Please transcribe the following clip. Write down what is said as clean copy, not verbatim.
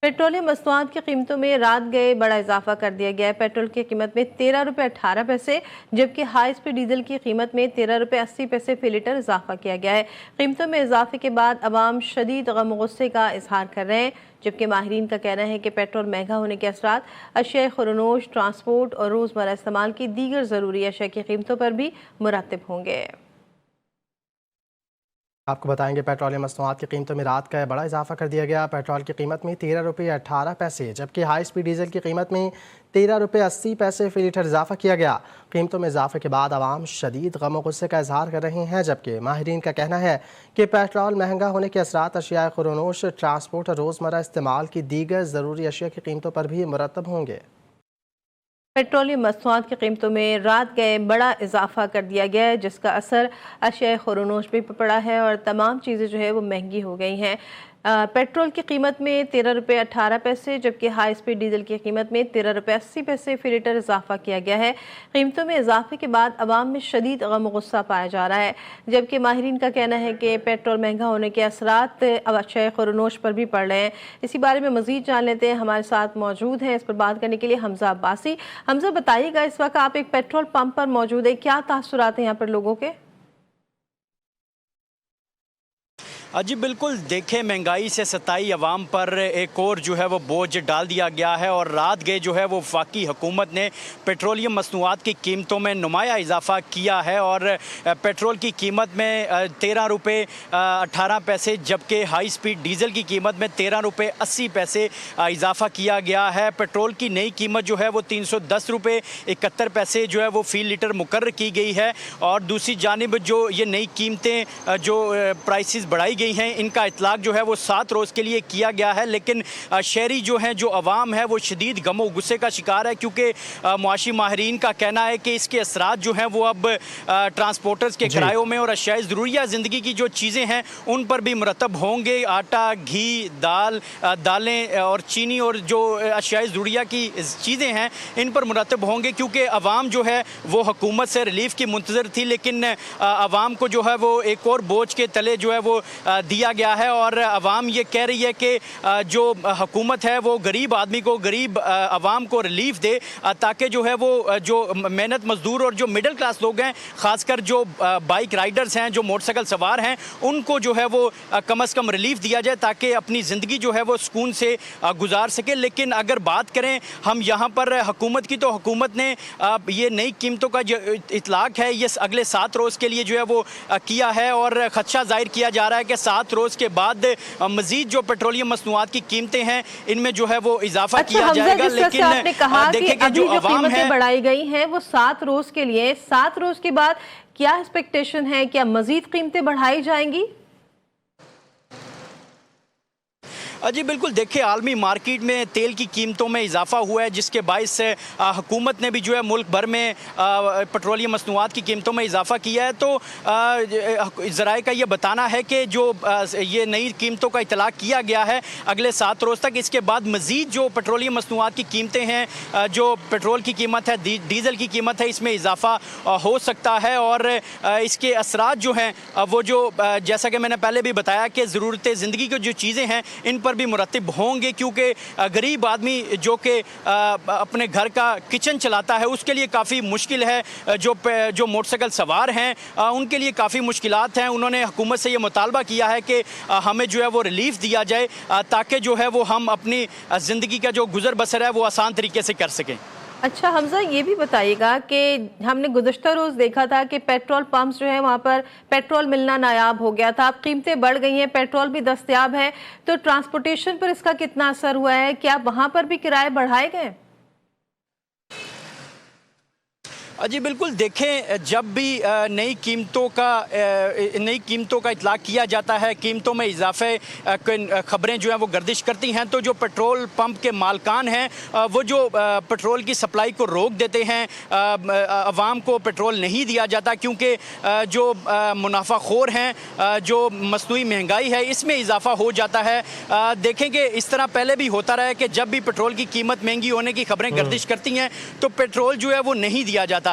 Petroleum मसनूआत की कीमतों में रात गए बड़ा इजाफा कर दिया गया है। पेट्रोल की कीमत में 13 रुपये 18 पैसे, जबकि हाई स्पीड डीजल की कीमत में 13 रुपये 80 पैसे फी लीटर इजाफा किया गया है। कीमतों में इजाफे के बाद अवाम शदीद गम गुस्से का इजहार कर रहे हैं, जबकि माहिरीन का कहना है कि पेट्रोल महंगा होने के असरात अशिया खुरनोश, ट्रांसपोर्ट और रोज़मर्रा इस्तेमाल की दीगर ज़रूरी अशिया की कीमतों पर भी मुरतब होंगे। आपको बताएंगे पेट्रोलियम मसनूआत की कीमतों में रात का बड़ा इजाफा कर दिया गया। पेट्रोल की कीमत में 13 रुपये 18 पैसे, जबकि हाई स्पीड डीजल की कीमत में 13 रुपये 80 पैसे फी लीटर इजाफा किया गया। कीमतों में इजाफे के बाद आवाम शदीद गम और गुस्से का इजहार कर रहे हैं, जबकि माहिरीन का कहना है कि पेट्रोल महंगा होने के असरात अशिया खुरनोश, ट्रांसपोर्ट और रोज़मर्रा इस्तेमाल की दीगर ज़रूरी अशिया की कीमतों पर भी मुरतब होंगे। पेट्रोलियम मसनूआत की कीमतों में रात गए बड़ा इजाफा कर दिया गया है, जिसका असर अशिया खुरनोश पे पड़ा है और तमाम चीज़ें जो है वो महंगी हो गई हैं। पेट्रोल की कीमत में 13 रुपये 18 पैसे, जबकि हाई स्पीड डीजल की कीमत में 13 रुपये 80 पैसे फी लीटर इजाफा किया गया है। कीमतों में इजाफे के बाद अवाम में शदीद गम गुस्सा पाया जा रहा है, जबकि माहिरीन का कहना है कि पेट्रोल महंगा होने के असरात अशिया खुरनोश पर भी पड़ रहे हैं। इसी बारे में मजीद जान लेते हैं। हमारे साथ मौजूद हैं इस पर बात करने के लिए हमजा अब्बासी। हमजा, बताइएगा, इस वक्त आप एक पेट्रोल पंप पर मौजूद है, क्या तासुरात हैं यहाँ पर लोगों के? जी बिल्कुल, देखें, महंगाई से सताई अवाम पर एक और जो है वो बोझ डाल दिया गया है और रात गए जो है वो वफाकी हुकूमत ने पेट्रोलियम मसनूआत की कीमतों में नुमाया इजाफा किया है और पेट्रोल की कीमत में 13 रुपये 18 पैसे, जबकि हाई स्पीड डीजल की कीमत में 13 रुपये 80 पैसे इजाफा किया गया है। पेट्रोल की नई कीमत जो है वो 310 रुपये 71 पैसे जो है वो फी लीटर मुकर्रर की गई है। और दूसरी जानिब जो ये नई कीमतें जो प्राइसेस बढ़ाई गई हैं, इनका इतलाक जो है वो 7 रोज़ के लिए किया गया है, लेकिन शहरी जो हैं, जो अवाम है, वो शदीद गमो गुस्से का शिकार है, क्योंकि मुआशी माहिरीन का कहना है कि इसके असरात जो हैं वो अब ट्रांसपोर्टर्स के किरायों में और अशियाए ज़रूरिया ज़िंदगी की जो चीज़ें हैं उन पर भी मुरतब होंगे। आटा, घी, दालें और चीनी और जो अशियाए ज़रूरिया की चीज़ें हैं इन पर मुरतब होंगे, क्योंकि अवाम जो है वो हुकूमत से रिलीफ की मुंतज़र थी, लेकिन अवाम को जो है वो एक और बोझ के तले जो है वो दिया गया है। और अवाम ये कह रही है कि जो हुकूमत है वो गरीब आदमी को, गरीब अवाम को रिलीफ दे, ताकि जो है वो जो मेहनत मजदूर और जो मिडिल क्लास लोग हैं, ख़ासकर जो बाइक राइडर्स हैं, जो मोटरसाइकिल सवार हैं, उनको जो है वो कम अज़ कम रिलीफ दिया जाए, ताकि अपनी ज़िंदगी जो है वो सुकून से गुजार सके। लेकिन अगर बात करें हम यहाँ पर हुकूमत की, तो हुकूमत ने ये नई कीमतों का जो इतलाक है ये अगले 7 रोज़ के लिए जो है वो किया है और ख़दशा ज़ाहिर किया जा रहा है कि 7 रोज़ के बाद मज़ीद जो पेट्रोलियम मसनूआत की कीमतें हैं इनमें जो है वो इजाफा किया जाएगा। लेकिन आपने कहा कि अभी जो कीमतें बढ़ाई गई हैं वो 7 रोज़ के लिए, 7 रोज़ के बाद क्या एक्सपेक्टेशन है? क्या मज़ीद कीमतें बढ़ाई जाएंगी? जी बिल्कुल, देखिए, आलमी मार्केट में तेल की कीमतों में इजाफा हुआ है, जिसके बायस से हुकूमत ने भी जो है मुल्क भर में पेट्रोलियम मसनूआत की कीमतों में इजाफा किया है। तो ज़राए का ये बताना है कि जो ये नई कीमतों का इतलाक किया गया है अगले 7 रोज़ तक, इसके बाद मज़ीद जो पेट्रोलियम मसनूआत की कीमतें हैं, जो पेट्रोल की कीमत है, डीज़ल की कीमत है, इसमें इजाफा हो सकता है। और इसके असरात जो हैं वो जो जैसा कि मैंने पहले भी बताया कि ज़रूरत ज़िंदगी की जो चीज़ें हैं इन पर भी मुरतब होंगे, क्योंकि गरीब आदमी जो कि अपने घर का किचन चलाता है उसके लिए काफ़ी मुश्किल है। जो मोटरसाइकिल सवार हैं उनके लिए काफ़ी मुश्किलात हैं। उन्होंने हुकूमत से ये मुतालबा किया है कि हमें जो है वो रिलीफ दिया जाए, ताकि जो है वो हम अपनी ज़िंदगी का जो गुजर बसर है वो आसान तरीके से कर सकें। अच्छा हमजा, ये भी बताइएगा कि हमने गुज़श्ता रोज़ देखा था कि पेट्रोल पंप्स जो है वहाँ पर पेट्रोल मिलना नायाब हो गया था। अब कीमतें बढ़ गई हैं, पेट्रोल भी दस्तयाब है, तो ट्रांसपोर्टेशन पर इसका कितना असर हुआ है? क्या वहाँ पर भी किराए बढ़ाए गए? जी बिल्कुल, देखें, जब भी नई कीमतों का इतलाक किया जाता है, कीमतों में इजाफे ख़बरें जो हैं वो गर्दिश करती हैं, तो जो पेट्रोल पंप के मालकान हैं वो जो पेट्रोल की सप्लाई को रोक देते हैं, अवाम को पेट्रोल नहीं दिया जाता, क्योंकि जो मुनाफाखोर हैं, जो मसनूई महंगाई है इसमें इजाफा हो जाता है। देखें कि इस तरह पहले भी होता रहा है कि जब भी पेट्रोल की कीमत महंगी होने की ख़बरें गर्दिश करती हैं तो पेट्रोल जो है वो नहीं दिया जाता।